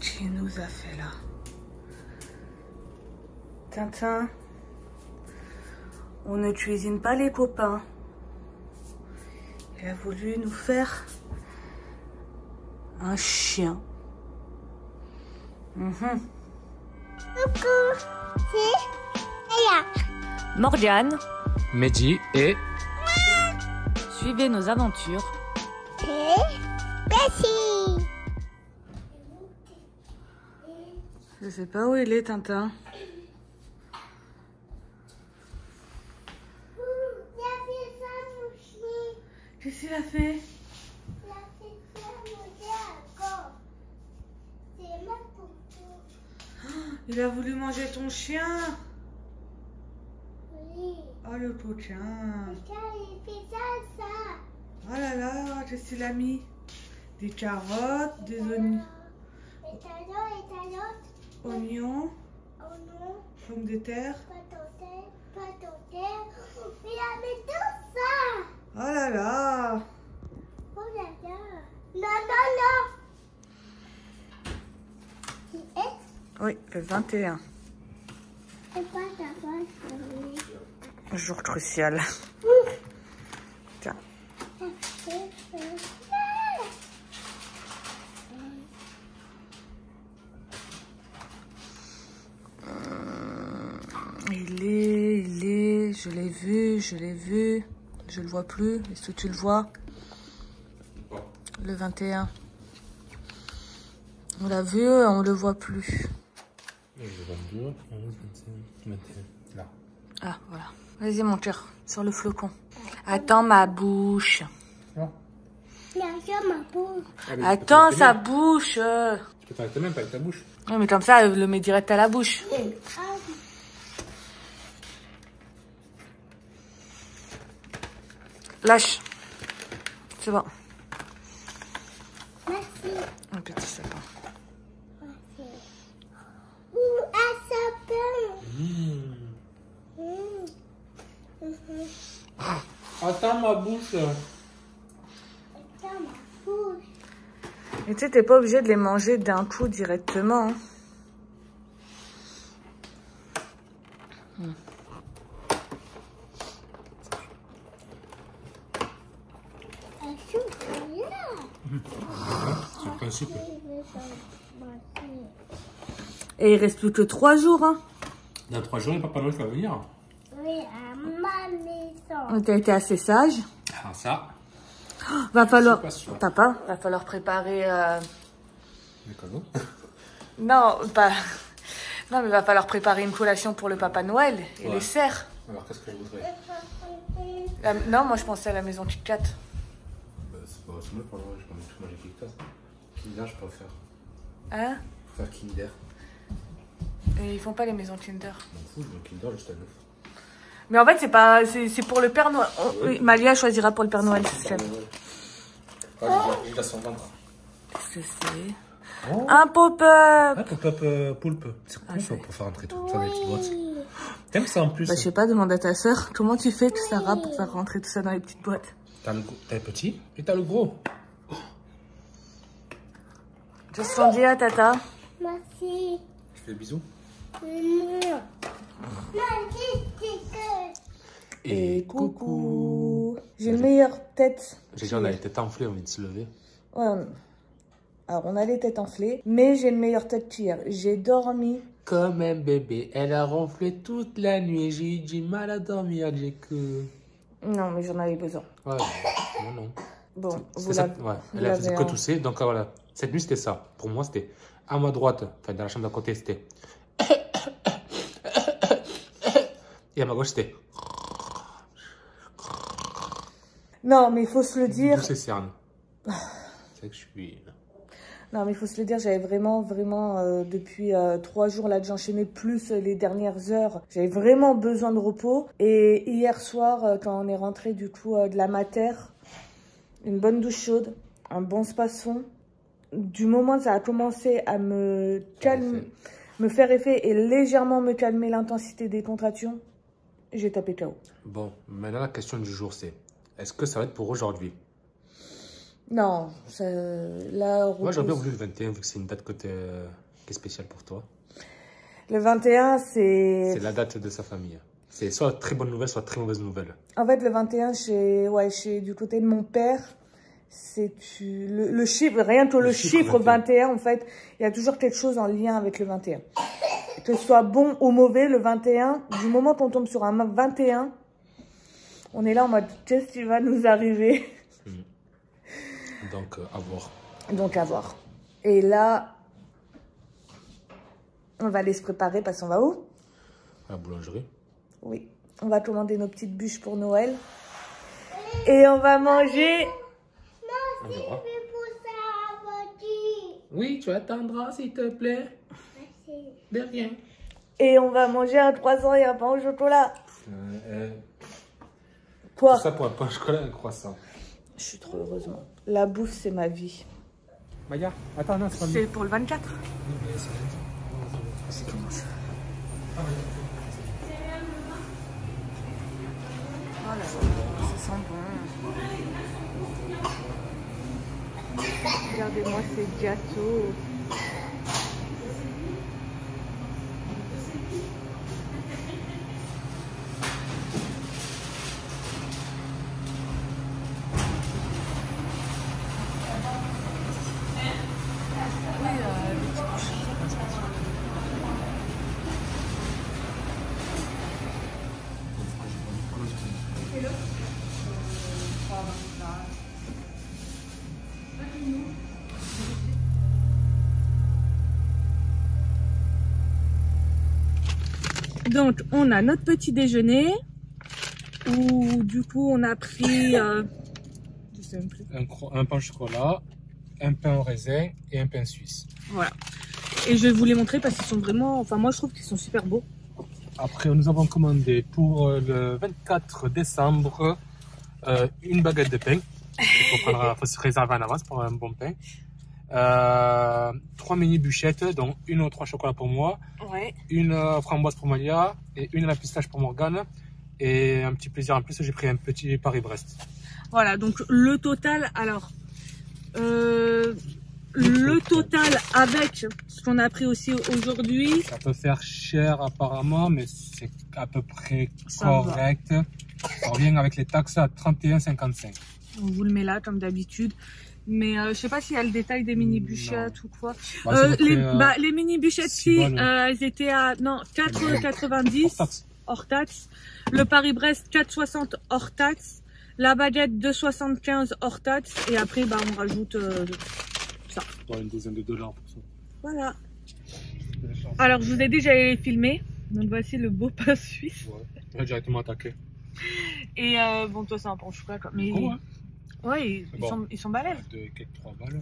qu'il nous a fait là? Tintin, on ne cuisine pas les copains. Il a voulu nous faire un chien. Coucou, c'est Aya. Morgane, Mehdi et... suivez nos aventures. Et Bessie. Je sais pas où il est, Tintin. Il a fait ça, mon chien. Qu'est-ce qu'il a fait? Il a fait ça, mon chien, encore. C'est ma poupou. Il a voulu manger ton chien. Oui. Oh, le coquin. Regarde, il fait ça. Oh là là, qu'est-ce qu'il a mis? Des carottes, des oignons, Et t'as l'autre. oignons, Oh non, pommes de terre. pas ton terre. Il a mis tout ça. Oh là là. Oh là là. Non. Qui est? Oui, le 21. C'est pas ta voix. Jour crucial. Tiens. Il est, je l'ai vu, je le vois plus. Est-ce que tu le vois? Le 21. On l'a vu, on le voit plus. Le 22, 11, 25, 21, là. Ah, voilà. Vas-y, mon cœur, sur le flocon. Attends ma bouche. Regarde ma bouche. Attends sa bouche. Tu peux faire avec ta main, pas avec ta bouche. Non, mais comme ça, elle le met direct à la bouche. Lâche. C'est bon. Merci. Un petit sapin. Merci. Ouh, un sapin. Attends ma bouche. Attends ma bouche. Et tu sais, t'es pas obligé de les manger d'un coup directement. Hein. Un chocolat. C'est le principe. Et il reste plus que 3 jours. Hein. Dans 3 jours, le Papa Noël va venir. Oui, à ma maison. T'as été assez sage. Ah, ça. Va falloir. Je suis pas sûr. Papa, va falloir préparer. Les cadeaux. Non, pas. Non, mais va falloir préparer une collation pour le Papa Noël et Ouais. les serres. Alors, qu'est-ce que je voudrais? Non, moi je pensais à la maison Kit Kat. C'est pas mal pour Noël, je peux tout manger Kit Kat. Kinder, je préfère. Hein? Je préfère Kinder. Et ils font pas les maisons Kinder. Je m'en fous, je veux Kinder juste à neuf. Mais en fait, c'est pas, c'est pour le Père Noël. Oui, Malia choisira pour le Père Noël. C'est ça. Il a son ventre. Qu'est-ce que c'est? Oh. Un pop-up. Ah, pop-up poulpe. C'est cool ça pour faire rentrer tout ça dans les petites boîtes. T'aimes ça en plus? Bah, je sais pas, demande à ta soeur. Comment tu fais, Sarah, pour faire rentrer tout ça dans les petites boîtes? T'as le petit et t'as le gros. Je te dis à Tata. Merci. Je fais des bisous. Et coucou. J'ai une meilleure tête. J'ai dit on a les têtes enflées, on vient de se lever. Ouais. Alors, on a les têtes enflées, mais j'ai une meilleure tête qu'hier. J'ai dormi. Comme un bébé, elle a ronflé toute la nuit. J'ai eu du mal à dormir, j'ai que... Non, mais j'en avais besoin. Ouais, non. Bon, C'était ça, ouais. Elle a fait que tousser, donc voilà. Cette nuit, c'était ça. Pour moi, c'était à ma droite, enfin dans la chambre d'à côté, c'était... Et à ma gauche, c'était... Non, mais il faut se le dire. D'où ces cernes. C'est que je suis... Non, mais il faut se le dire, j'avais vraiment, depuis 3 jours là que j'enchaînais, plus les dernières heures, j'avais vraiment besoin de repos. Et hier soir, quand on est rentré du coup de la mater, une bonne douche chaude, un bon spasson. Du moment que ça a commencé à me calmer, me faire effet et légèrement me calmer l'intensité des contractions, j'ai tapé KO. Bon, maintenant la question du jour, c'est... Est-ce que ça va être pour aujourd'hui? Non, là... Moi, j'aurais bien voulu le 21, vu que c'est une date qui est spéciale pour toi. Le 21, c'est... C'est la date de sa famille. C'est soit très bonne nouvelle, soit très mauvaise nouvelle. En fait, le 21, du côté de mon père, c'est le chiffre, rien que le chiffre 21, en fait, il y a toujours quelque chose en lien avec le 21. Que ce soit bon ou mauvais, le 21, du moment qu'on tombe sur un 21, on est là en mode, qu'est-ce qui va nous arriver? Donc, à voir. Donc, à voir. Et là, on va aller se préparer parce qu'on va où? À la boulangerie. Oui, on va commander nos petites bûches pour Noël. Et on va manger... Moi aussi, je vais pousser à la voiture. Oui, tu attendras, s'il te plaît. Merci. De rien. Et on va manger un croissant et un pain au chocolat. Quoi? Tout ça pour un pain au chocolat et un croissant. Je suis trop heureuse, moi. La bouffe, c'est ma vie. Maya, attends, non, c'est pas C'est pour le 24. C'est comment ça? Oh là là, ça sent bon. Regardez-moi ces gâteaux. Donc, on a notre petit déjeuner où du coup on a pris je sais même plus. Un pain au chocolat, un pain au raisin et un pain suisse. Voilà. Et je vais vous les montrer parce qu'ils sont vraiment... Enfin, moi je trouve qu'ils sont super beaux. Après, nous avons commandé pour le 24 décembre une baguette de pain. Il faut se réserver en avance pour un bon pain. 3 mini bûchettes, donc une aux 3 chocolats pour moi, Ouais. une framboise pour Malia et une à la pistache pour Morgane. Et un petit plaisir en plus, j'ai pris un petit Paris-Brest. Voilà, donc le total, alors... le total avec ce qu'on a pris aussi aujourd'hui... Ça peut faire cher apparemment, mais c'est à peu près correct. Ça revient avec les taxes à 31,55. On vous le met là comme d'habitude. Mais je sais pas s'il y a le détail des mini bûchettes ou quoi. Bah, les mini bûchettes, si, elles étaient à 4,90 hors taxe. Le Paris-Brest 4,60 hors taxe. La baguette 2,75 hors taxe. Et après, bah, on rajoute ça. Une douzaine de dollars pour ça. Voilà. Alors, je vous ai dit, j'allais les filmer. Donc, voici le beau pain suisse. Ouais, on va directement attaquer. Et bon, toi, c'est un pain au chocolat, quoi. Mais ouais. Ouais, ils sont balèzes. De quelques 3 balles.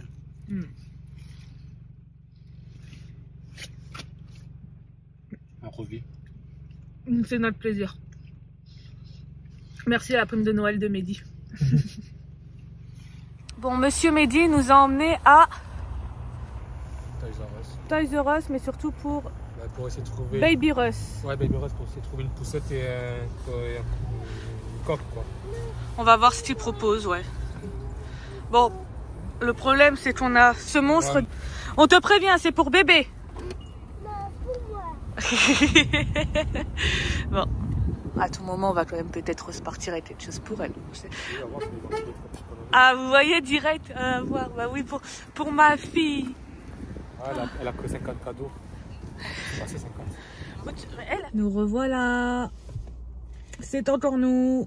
On revit. C'est notre plaisir. Merci à la prime de Noël de Mehdi. Bon, Monsieur Mehdi nous a emmenés à Toys R Us, mais surtout pour essayer de trouver Baby Russ. Ouais, Baby Russ, pour essayer de trouver une poussette et une coque, quoi. On va voir ce qu'il propose, ouais. Bon, le problème c'est qu'on a ce monstre. Ouais. On te prévient, c'est pour bébé. Non, pour moi. Bon, à tout moment, on va quand même peut-être se partir avec quelque chose pour elle. Ah, vous voyez direct à voir. Bah oui, pour ma fille. Ah, elle a que 50 cadeaux. C'est 50. Nous revoilà. C'est encore nous.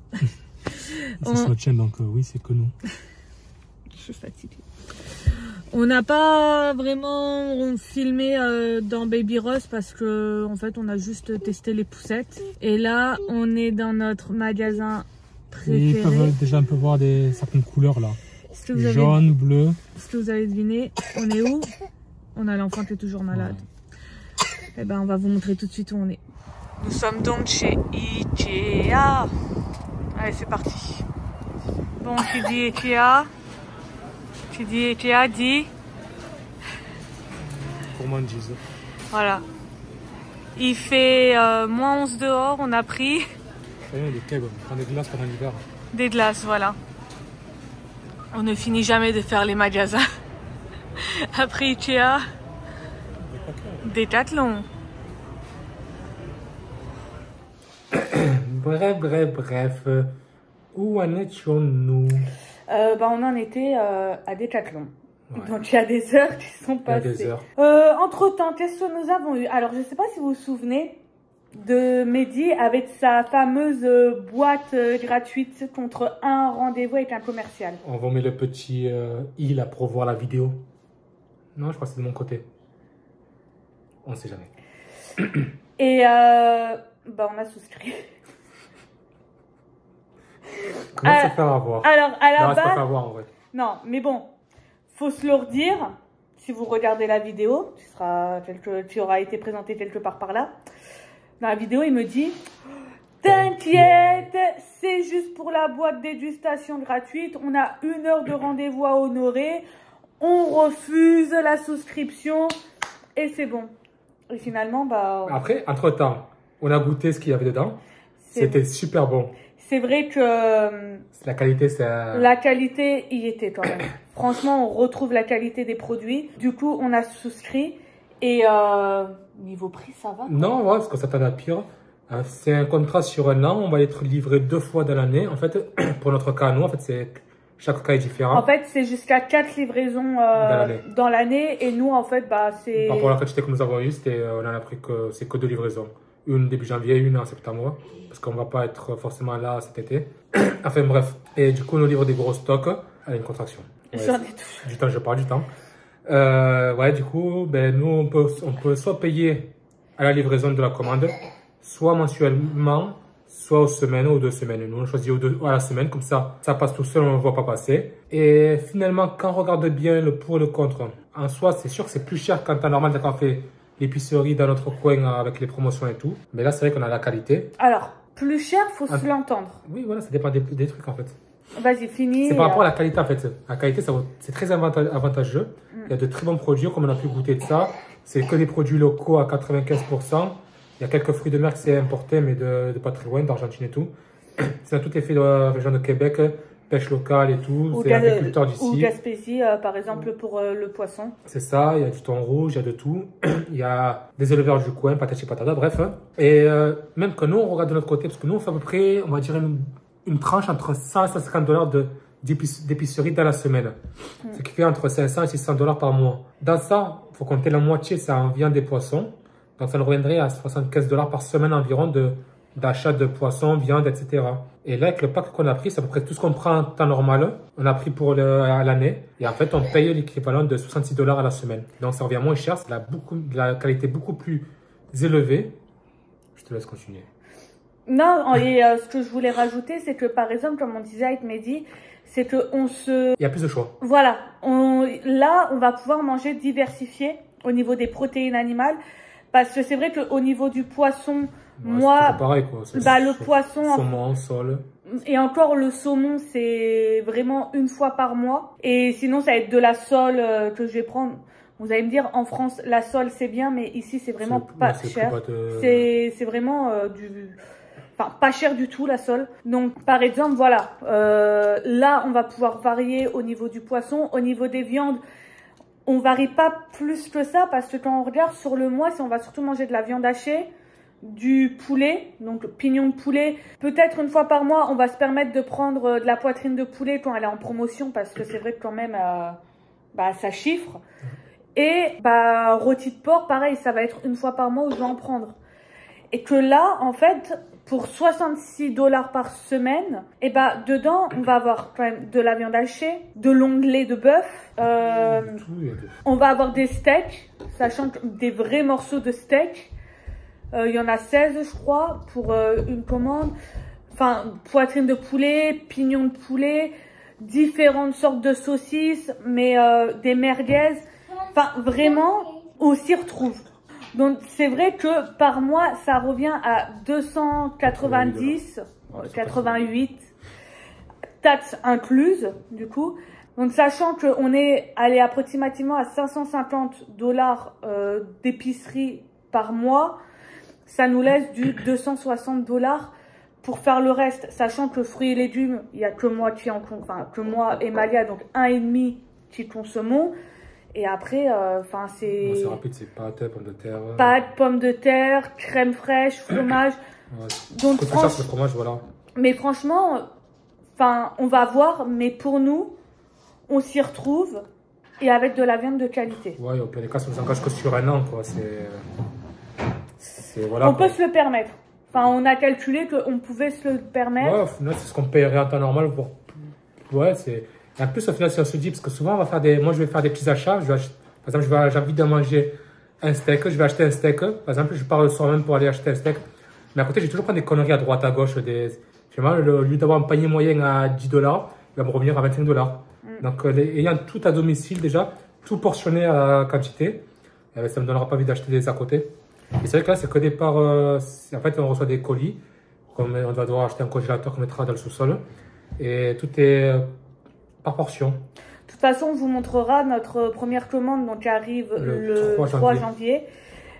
C'est sur notre chaîne, donc oui, c'est que nous. Je suis fatiguée. On n'a pas vraiment filmé dans Baby Russ parce que en fait on a juste testé les poussettes. Et là on est dans notre magasin préféré. Ils peuvent déjà un peu voir certaines couleurs là. Jaune, bleu. Est-ce que vous avez deviné? On est où? On a l'enfant qui est toujours malade. Ouais. Et ben on va vous montrer tout de suite où on est. Nous sommes donc chez Ikea. Allez, c'est parti. Bon, qui dit Ikea? Qui dit Ikea dit... Gourmandise. Voilà. Il fait moins 11 dehors, on a pris... Des kegs, on prend des glaces pendant l'hiver. Des glaces, voilà. On ne finit jamais de faire les magasins. Après Ikea, Decathlon. Bref. Où en étions-nous? On en était à Decathlon. Ouais. Donc il y a des heures qui sont passées. Il y a des heures. Entre-temps, qu'est-ce que nous avons eu? Alors je ne sais pas si vous vous souvenez de Mehdi avec sa fameuse boîte gratuite contre un rendez-vous avec un commercial. On va mettre le petit i là pour voir la vidéo. Non, je crois que c'est de mon côté. On ne sait jamais. Et on a souscrit. Comment se faire avoir? Alors, à la base... se faire avoir, en vrai. Non, mais bon, faut se le redire. Si vous regardez la vidéo, tu auras été présenté quelque part par là. Dans la vidéo, il me dit « T'inquiète, c'est juste pour la boîte dégustation gratuite. On a 1 heure de rendez-vous à honorer. On refuse la souscription et c'est bon. » Et finalement, Après, entre-temps, on a goûté ce qu'il y avait dedans. C'était super bon. C'est vrai que... La qualité, c'est... La qualité y était quand même. Franchement, on retrouve la qualité des produits. Du coup, on a souscrit. Et niveau prix, ça va? Non, ouais, parce qu'on s'attend à pire. C'est un contrat sur 1 an. On va être livré 2 fois dans l'année. En fait, pour notre cas, nous, en fait, chaque cas est différent. En fait, c'est jusqu'à 4 livraisons dans l'année. Et nous, en fait, c'est... Par rapport à la quantité que nous avons eue, on en a pris que c'est que 2 livraisons. Une début janvier, une en septembre. Parce qu'on ne va pas être forcément là cet été. Enfin, bref. Et du coup, on nous livre des gros stocks. Allez, une contraction. Ouais, du temps, je parle du temps. Du coup, nous, on peut soit payer à la livraison de la commande, soit mensuellement, soit aux semaines ou 2 semaines. Nous, on choisit à la semaine, comme ça passe tout seul, on ne le voit pas passer. Et finalement, quand on regarde bien le pour et le contre, en soi, c'est sûr que c'est plus cher qu'en temps normal quand on fait l'épicerie dans notre coin avec les promotions et tout. Mais là, c'est vrai qu'on a la qualité. Alors, plus cher, faut se l'entendre. Oui, voilà, ça dépend des trucs en fait. Vas-y, finis. C'est par rapport à la qualité en fait. La qualité, c'est très avantageux. Il y a de très bons produits, comme on a pu goûter de ça. C'est que des produits locaux à 95%. Il y a quelques fruits de mer qui c'est importé, mais de pas très loin, d'Argentine et tout. C'est tout est fait dans la région de Québec, pêche locale et tout. C'est agriculteur d'ici. Ou Gaspésie, par exemple, pour le poisson. C'est ça, il y a du thon rouge, il y a de tout. Il y a des éleveurs du coin, patati patata, bref. Et même que nous, on regarde de notre côté, parce que nous, on fait à peu près, on va dire, une tranche entre 100 et 150 $ d'épicerie dans la semaine. Ce qui fait entre 500 et 600 $ par mois. Dans ça, il faut compter la moitié, c'est en viande et poissons. Donc ça nous reviendrait à 75 $ par semaine environ d'achat de poissons, viande, etc. Et là, avec le pack qu'on a pris, c'est à peu près tout ce qu'on prend en temps normal. On a pris pour l'année. Et en fait, on paye l'équivalent de 66 $ à la semaine. Donc ça revient moins cher, c'est de la qualité beaucoup plus élevée. Je te laisse continuer. Non, et ce que je voulais rajouter, c'est que par exemple, comme on disait avec Mehdi, c'est qu'on se... Il y a plus de choix. Voilà. Là, on va pouvoir manger diversifié au niveau des protéines animales. Parce que c'est vrai qu'au niveau du poisson, moi... C'est pareil, quoi. Le poisson... Saumon, sole. Et encore, le saumon, c'est vraiment 1 fois par mois. Et sinon, ça va être de la sole que je vais prendre. Vous allez me dire, en France, la sole, c'est bien, mais ici, c'est vraiment pas cher. C'est vraiment Enfin, pas cher du tout, la sole. Donc, par exemple, voilà. Là, on va pouvoir varier au niveau du poisson. Au niveau des viandes, on varie pas plus que ça parce que quand on regarde sur le mois, si on va surtout manger de la viande hachée, du poulet, donc pignon de poulet. Peut-être 1 fois par mois, on va se permettre de prendre de la poitrine de poulet quand elle est en promotion parce que c'est vrai que quand même, ça chiffre. Et rôti de porc, pareil, ça va être 1 fois par mois où je vais en prendre. Et que là, en fait... Pour 66 $ par semaine, et dedans, on va avoir quand même de la viande hachée, de l'onglet de bœuf, on va avoir des steaks, sachant que des vrais morceaux de steak, il y en a 16, je crois, pour une commande. Enfin, poitrine de poulet, pignon de poulet, différentes sortes de saucisses, mais des merguez. Enfin, vraiment, on s'y retrouve. Donc, c'est vrai que par mois, ça revient à 290, 88, taxes incluses, du coup. Donc, sachant qu'on est allé approximativement à 550 $ d'épicerie par mois, ça nous laisse du 260 $ pour faire le reste, sachant que fruits et légumes, il n'y a que moi que moi et Malia, donc 1,5 qui consommons. Et après, c'est... Bon, c'est rapide, c'est pâtes, pommes de terre. Pâtes, pommes de terre, crème fraîche, fromage. Ouais. Donc, C'est ça, c'est le fromage, voilà. Mais franchement, on va voir, mais pour nous, on s'y retrouve et avec de la viande de qualité. Ouais, au pire des cas, ça ne s'engage que sur un an, quoi. Voilà, on peut se le permettre. On a calculé qu'on pouvait se le permettre. Ouais, au final, c'est ce qu'on paierait en temps normal. Ouais, c'est... En plus, au final, si on se dit, parce que souvent, moi, je vais faire des petits achats. Par exemple, j'ai envie de manger un steak. Je vais acheter un steak. Par exemple, je pars le soir même pour aller acheter un steak. Mais à côté, j'ai toujours pris des conneries à droite, à gauche. Au lieu d'avoir un panier moyen à 10 $, il va me revenir à 25 $. Donc, ayant tout à domicile déjà, tout portionné à la quantité, ça ne me donnera pas envie d'acheter des à côté. Et c'est vrai que là, c'est qu'au départ, en fait, on reçoit des colis. Comme on va devoir acheter un congélateur qu'on mettra dans le sous-sol. Et tout est par portion. De toute façon, on vous montrera notre première commande donc, qui arrive le 3 janvier.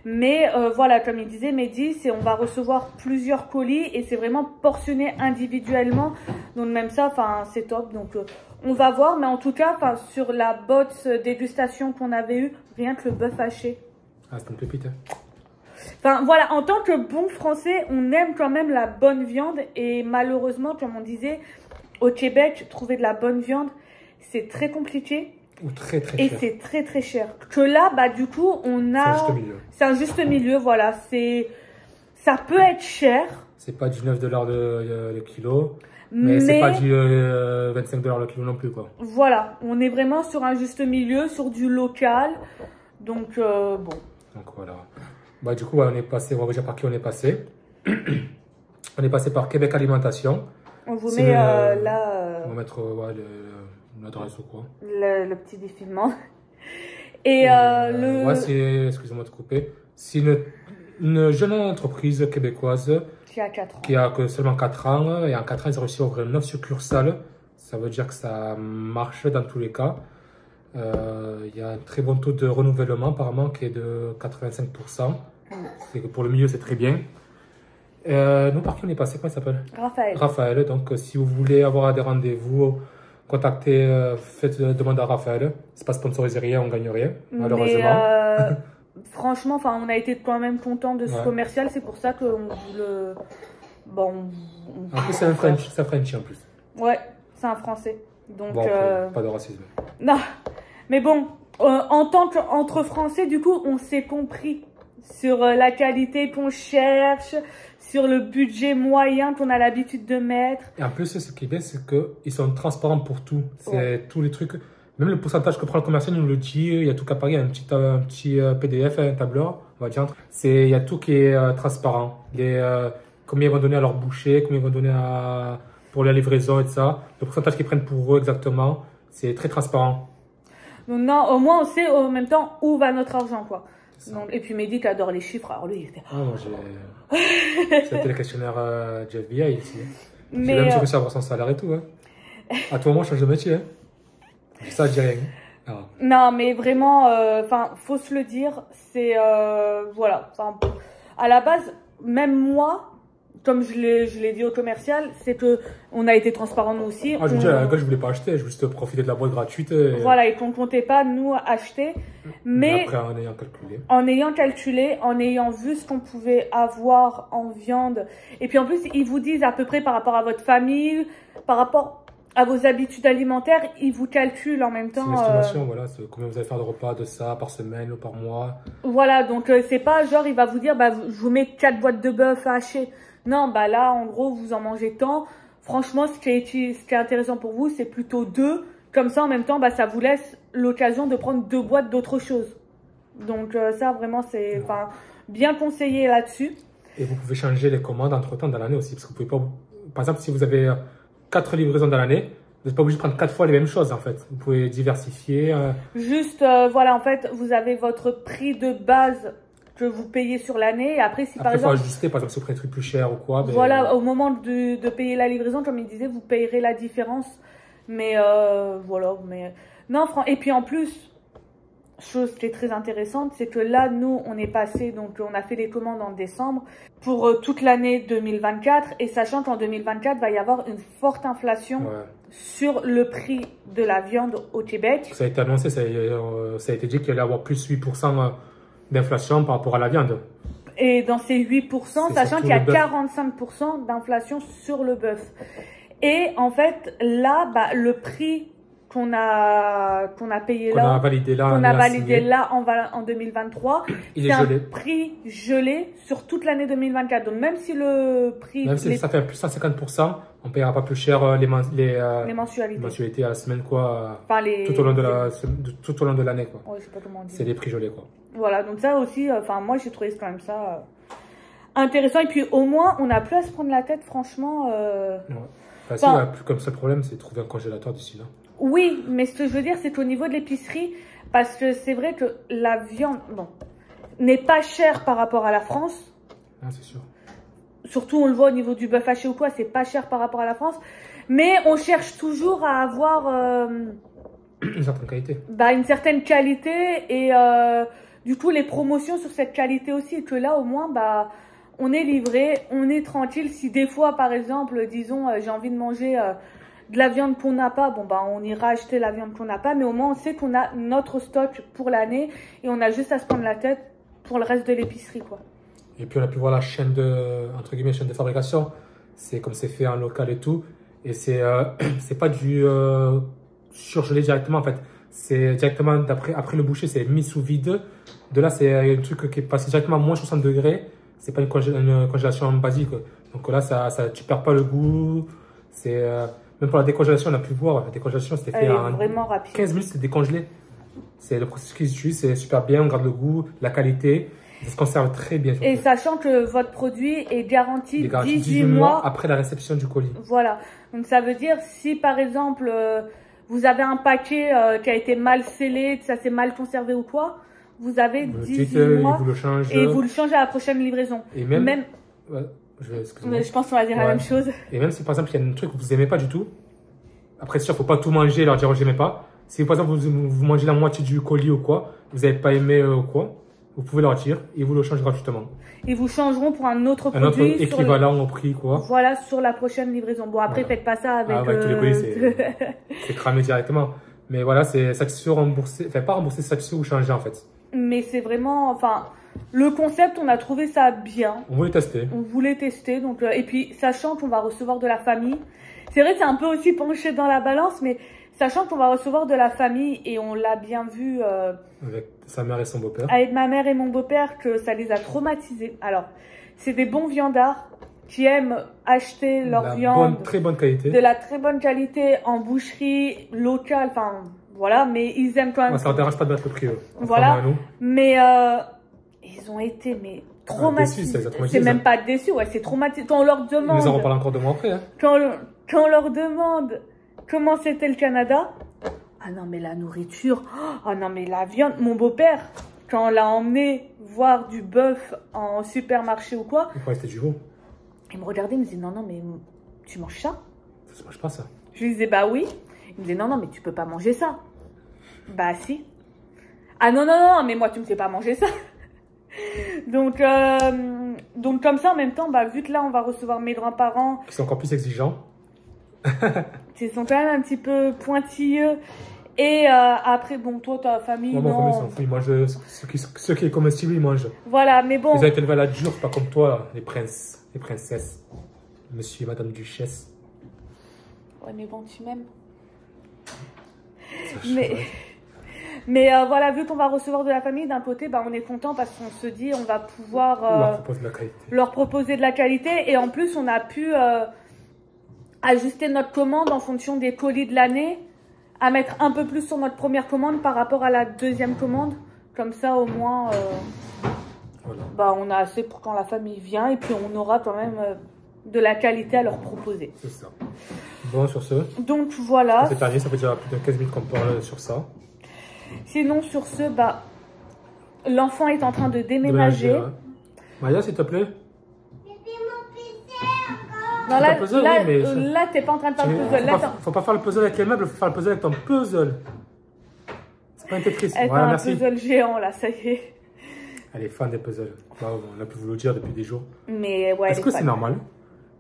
Mais voilà, comme il disait Mehdi, on va recevoir plusieurs colis et c'est vraiment portionné individuellement. Donc même ça, c'est top. Donc on va voir. Mais en tout cas, sur la box dégustation qu'on avait eue, rien que le bœuf haché. Ah, c'est une pépite. Voilà, en tant que bon français, on aime quand même la bonne viande. Et malheureusement, comme on disait, au Québec, trouver de la bonne viande, c'est très compliqué. Ou très cher. Et c'est très très cher. Que là, du coup, on a... C'est un juste milieu. C'est un juste milieu, voilà. Ça peut être cher. C'est pas du 9 $ le kilo. Mais c'est pas du 25 $ le kilo non plus, quoi. Voilà, on est vraiment sur un juste milieu, sur du local. Donc, bon. Donc voilà. Du coup, on est passé, on va vous dire par qui on est passé. On est passé par Québec Alimentation. On vous met là... On va mettre l'adresse ou quoi. Le petit défilement. Et ouais, excusez-moi de couper. C'est une jeune entreprise québécoise qui a 4 ans. Qui a que seulement 4 ans. Et en 4 ans, ils ont réussi à ouvrir 9 succursales. Ça veut dire que ça marche dans tous les cas. Il y a un très bon taux de renouvellement apparemment qui est de 85%. Pour le milieu, c'est très bien. Nous, par qui on est passé? Comment il s'appelle? Raphaël. Donc, si vous voulez avoir des rendez-vous, contactez, faites demande à Raphaël. C'est pas sponsorisé rien, on gagne rien, malheureusement. Mais, franchement, on a été quand même content de ce commercial. C'est pour ça qu'on vous le... Bon, en plus, c'est un French en plus. Ouais, c'est un Français. Donc, bon, pas de racisme. Non, mais bon, en tant qu'entre Français, du coup, on s'est compris sur la qualité qu'on cherche, sur le budget moyen qu'on a l'habitude de mettre. Et en plus, ce qui est bien, c'est qu'ils sont transparents pour tout. C'est tous les trucs, même le pourcentage que prend le commercial, il nous le dit, il y a tout qu'à Paris, il y a un petit PDF, un tableur, on va dire. Il y a tout qui est transparent. Combien ils vont donner à leur boucher, combien ils vont donner pour la livraison et tout ça. Le pourcentage qu'ils prennent pour eux exactement, c'est très transparent. Donc non, au moins on sait en même temps où va notre argent, quoi. Donc, et puis Mehdi qui adore les chiffres, alors lui il était... Ah, moi c'était le questionnaire du FBI ici. J'ai même réussi à avoir son salaire et tout. Hein. À tout moment, je change de métier. Hein. Ça, je dis rien. Alors. Non, mais vraiment, faut se le dire, c'est... voilà. À la base, même moi, comme je l'ai dit au commercial, c'est que on a été transparent nous aussi. Ah, je veux dire, à la je voulais pas acheter, je voulais juste profiter de la boîte gratuite. Voilà, et qu'on comptait pas nous acheter. Mais après, en ayant calculé. En ayant vu ce qu'on pouvait avoir en viande. Et puis en plus, ils vous disent à peu près par rapport à votre famille, par rapport à vos habitudes alimentaires, ils vous calculent en même temps. C'est une estimation, voilà, combien vous allez faire de repas de ça par semaine ou par mois. Voilà, donc c'est pas genre il va vous dire, je vous mets 4 boîtes de bœuf hachées. Non, là, en gros, vous en mangez tant. Franchement, ce qui est intéressant pour vous, c'est plutôt 2. Comme ça, en même temps, ça vous laisse l'occasion de prendre 2 boîtes d'autre chose. Donc, ça, vraiment, c'est bien conseillé là-dessus. Et vous pouvez changer les commandes entre-temps dans l'année aussi. Parce que vous pouvez pas... Par exemple, si vous avez 4 livraisons dans l'année, vous n'êtes pas obligé de prendre 4 fois les mêmes choses, en fait. Vous pouvez diversifier. Juste, voilà, en fait, vous avez votre prix de base que vous payez sur l'année. Et après, si par exemple... il faut ajuster, par exemple, si vous prenez un truc plus cher ou quoi. Voilà, au moment de payer la livraison, comme il disait, vous payerez la différence. Mais voilà, mais... Non, et puis en plus, chose qui est très intéressante, c'est que là, nous, on est passé, donc on a fait les commandes en décembre pour toute l'année 2024, et sachant qu'en 2024, va y avoir une forte inflation sur le prix de la viande au Québec. Ça a été annoncé, ça a été dit qu'il allait y avoir plus 8% d'inflation par rapport à la viande. Et dans ces 8%, sachant qu'il y a 45% d'inflation sur le bœuf. Et en fait, là, bah, le prix qu'on a payé là, qu'on a validé là en 2023, c'est un prix gelé sur toute l'année 2024. Donc même si le prix... Même si ça fait plus 150%, on ne paiera pas plus cher les mensualités à la semaine, quoi, enfin, tout au long de l'année, quoi. Ouais, je sais pas comment dire. C'est des prix gelés, quoi. Voilà, donc ça aussi, enfin moi j'ai trouvé quand même ça intéressant. Et puis au moins, on n'a plus à se prendre la tête, franchement. Enfin, si, il n'y a plus comme ça le problème, c'est de trouver un congélateur d'ici là. Oui, mais ce que je veux dire, c'est qu'au niveau de l'épicerie, parce que c'est vrai que la viande, bon, n'est pas chère par rapport à la France. Ah, c'est sûr. Surtout, on le voit au niveau du bœuf haché ou quoi, c'est pas cher par rapport à la France. Mais on cherche toujours à avoir... une certaine qualité. Bah, une certaine qualité et du coup, les promotions sur cette qualité aussi. Et que là, au moins, bah, on est livré, on est tranquille. Si des fois, par exemple, disons, j'ai envie de manger... de la viande qu'on n'a pas, bon bah on ira acheter la viande qu'on n'a pas, mais au moins on sait qu'on a notre stock pour l'année et on a juste à se prendre la tête pour le reste de l'épicerie, quoi. Et puis on a pu voir la chaîne entre guillemets, chaîne de fabrication, c'est comme c'est fait en local et tout, et c'est pas du surgelé directement en fait, c'est directement après le boucher, c'est mis sous vide, de là c'est un truc qui est passé directement à moins 60 degrés, c'est pas une congélation basique, donc là tu perds pas le goût, c'est... Même pour la décongélation, on a pu voir, la décongélation c'était fait en vraiment rapide. 15 minutes, c'était décongelé. C'est le processus qui se suit, c'est super bien, on garde le goût, la qualité, ça se conserve très bien. Et sachant que votre produit est garanti 18 mois après la réception du colis. Voilà, donc ça veut dire si par exemple vous avez un paquet qui a été mal scellé, ça s'est mal conservé ou quoi, vous avez 18 mois et vous le changez à la prochaine livraison. Et même je pense qu'on va dire la même chose. Et même si par exemple il y a un truc que vous n'aimez pas du tout, après c'est sûr, faut pas tout manger et leur dire j'aimais pas. Si par exemple vous mangez la moitié du colis ou quoi, vous n'avez pas aimé ou quoi, vous pouvez leur dire et vous le changez gratuitement. Ils vous changeront pour un autre produit. Un autre équivalent au prix, quoi. Voilà, sur la prochaine livraison. Bon, après, faites pas ça avec... tous les colis, c'est cramé directement. Mais voilà, c'est satisfait ou remboursé. Enfin, pas remboursé, satisfait ou changé en fait. Mais c'est vraiment... Enfin, le concept, on a trouvé ça bien. On voulait tester. On voulait tester. Donc, et puis, sachant qu'on va recevoir de la famille. C'est vrai que c'est un peu aussi penché dans la balance, mais sachant qu'on va recevoir de la famille et on l'a bien vu... avec sa mère et son beau-père. Avec ma mère et mon beau-père, que ça les a traumatisés. Alors, c'est des bons viandards qui aiment acheter leur viande. Très bonne qualité. De la très bonne qualité en boucherie locale. Enfin, voilà, mais ils aiment quand même... Ça ne dérange pas de mettre le prix. Voilà, mais ils ont été traumatisés. C'est même pas déçus, ouais, c'est traumatisé. Quand on leur demande... Ils nous en reparlent encore 2 mois après. Hein. Quand on leur demande comment c'était le Canada... Ah non, mais la nourriture, ah non, mais la viande. Mon beau-père, quand on l'a emmené voir du bœuf en supermarché ou quoi, c'était du veau. Il me regardait, il me disait non, non, mais tu manges ça? Ça se mange pas ça. Je lui disais bah oui. Il me disait non, non, mais tu peux pas manger ça. Bah si. Ah non, non, non, mais moi tu me fais pas manger ça. donc comme ça en même temps, bah vu que là on va recevoir mes grands-parents. Qui sont encore plus exigeants. Ils sont quand même un petit peu pointilleux. Et après, bon, toi, ta famille, non. Ma famille s'en fout, ils mangent ce qui est comestible, ils mangent. Voilà, mais bon. Ils ont été élevés à la dure, pas comme toi, les princes, les princesses, monsieur et madame duchesse. Ouais, mais bon, tu m'aimes. Mais voilà, vu qu'on va recevoir de la famille, d'un côté, bah, on est content parce qu'on se dit, on va pouvoir leur proposer de la qualité. Et en plus, on a pu ajuster notre commande en fonction des colis de l'année, à mettre un peu plus sur notre première commande par rapport à la deuxième commande. Comme ça, au moins, bah, on a assez pour quand la famille vient. Et puis, on aura quand même de la qualité à leur proposer. C'est ça. Bon, sur ce. Donc, voilà. C'est terminé, ça fait déjà plus de 15 minutes qu'on parle sur ça. Sinon, sur ce, bah, l'enfant est en train de déménager. Maya, s'il te plaît. Non, là, t'es pas en train de faire le puzzle. Faut pas faire le puzzle avec les meubles, faut faire le puzzle avec ton puzzle. Pas un Tetris. Elle fait Voilà, un merci. puzzle géant, là, ça y est. Elle est fan des puzzles. Bah, on a pu vous le dire depuis des jours. Mais ouais, Est-ce que c'est normal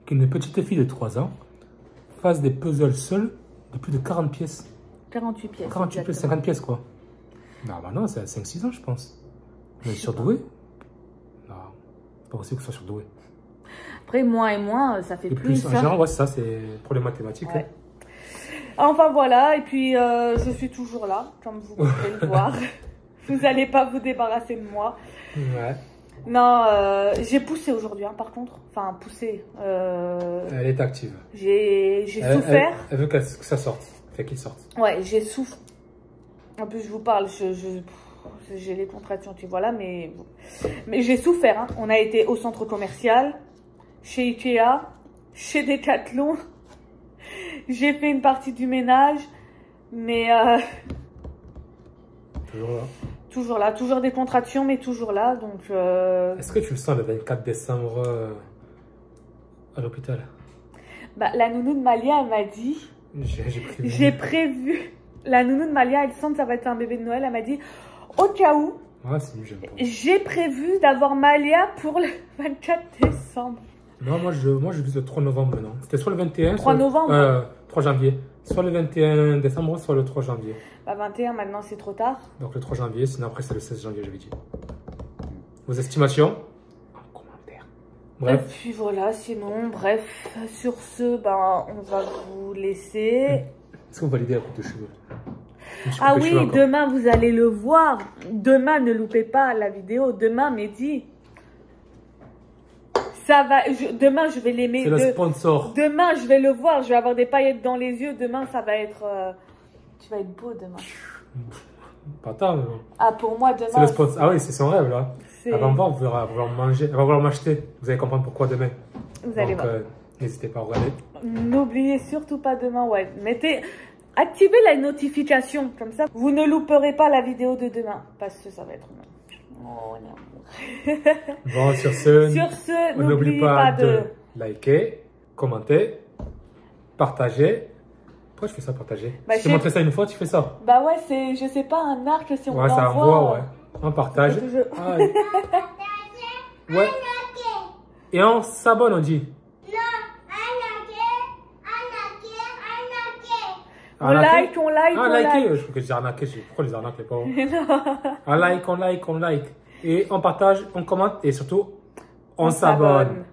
qu'une petite fille de 3 ans fasse des puzzles seule de plus de 40 pièces? 48 pièces. 48 pièces, exactement. 50 pièces quoi. Non, bah non, c'est à 5-6 ans, je pense. Mais surdoué? Non, c'est pas possible que ce soit surdoué. Après, moins et moins, ça fait Et plus. en hein. général, ouais, c'est ça, c'est pour les mathématiques. Ouais. Enfin voilà, et puis je suis toujours là, comme vous pouvez le voir. Vous n'allez pas vous débarrasser de moi. Ouais. Non, j'ai poussé aujourd'hui, hein, par contre. Enfin, poussé. Elle est active. J'ai souffert. Elle veut que ça sorte. Fait qu'il sorte. Ouais, j'ai souffert. En plus, je vous parle, j'ai les contractions, tu vois là, mais j'ai souffert. Hein. On a été au centre commercial, chez Ikea, chez Decathlon. J'ai fait une partie du ménage, mais Toujours là. toujours là, toujours des contractions, mais toujours là. Donc, Est-ce que tu le sens le 24 décembre à l'hôpital? bah, la nounou de Malia, elle m'a dit, j'ai prévu. La nounou de Malia, elle sent que ça va être un bébé de Noël. Elle m'a dit, au cas où, Ouais, c'est mieux, j'aime pas. j'ai prévu d'avoir Malia pour le 24 décembre. Non, moi je vise le 3 novembre maintenant. C'était soit le 21, 3 novembre 3 janvier. Soit le 21 décembre, soit le 3 janvier. Bah 21, maintenant c'est trop tard. Donc le 3 janvier, sinon après c'est le 16 janvier, j'avais dit. Vos estimations? En commentaire. Et Bref. puis voilà, sinon, bref, sur ce, ben, on va vous laisser. Est-ce que vous validez la coupe de cheveux? Je me suis Ah coupé les cheveux oui, encore. demain vous allez le voir. Demain, ne loupez pas la vidéo. Demain, Mehdi. Ça va. Demain, je vais l'aimer. C'est le sponsor. Demain, je vais le voir. Je vais avoir des paillettes dans les yeux. Demain, ça va être. Tu vas être beau demain. Pas tant, mais bon. Ah, pour moi, demain. C'est le sponsor. Ah oui, c'est son rêve là. c'est- Elle va me voir, vous verrez, elle va vouloir manger, elle va vouloir m'acheter. Vous allez comprendre pourquoi demain. Vous allez Donc, voir. n'hésitez pas à regarder. N'oubliez surtout pas demain, ouais. Activez la notification, comme ça, vous ne louperez pas la vidéo de demain. Parce que ça va être... Oh, non. Bon, sur ce, Sur ce, on n'oublie n'oubliez pas pas de... liker, commenter, partager. Pourquoi je fais ça, partager? Bah, Si je tu sais- montré ça une fois, tu fais ça. Bah ouais, c'est, je sais pas, un arc, si on Ouais, ça l'envoie... envoie, ouais. On partage. Je- Ah, ouais. Et on s'abonne, on dit. On like, on like, Ah, on liker. like. Je crois que j'ai arnaqué. Pourquoi les arnaques, les pauvres? On like, on like, on like. Et on partage, on commente et surtout, on s'abonne.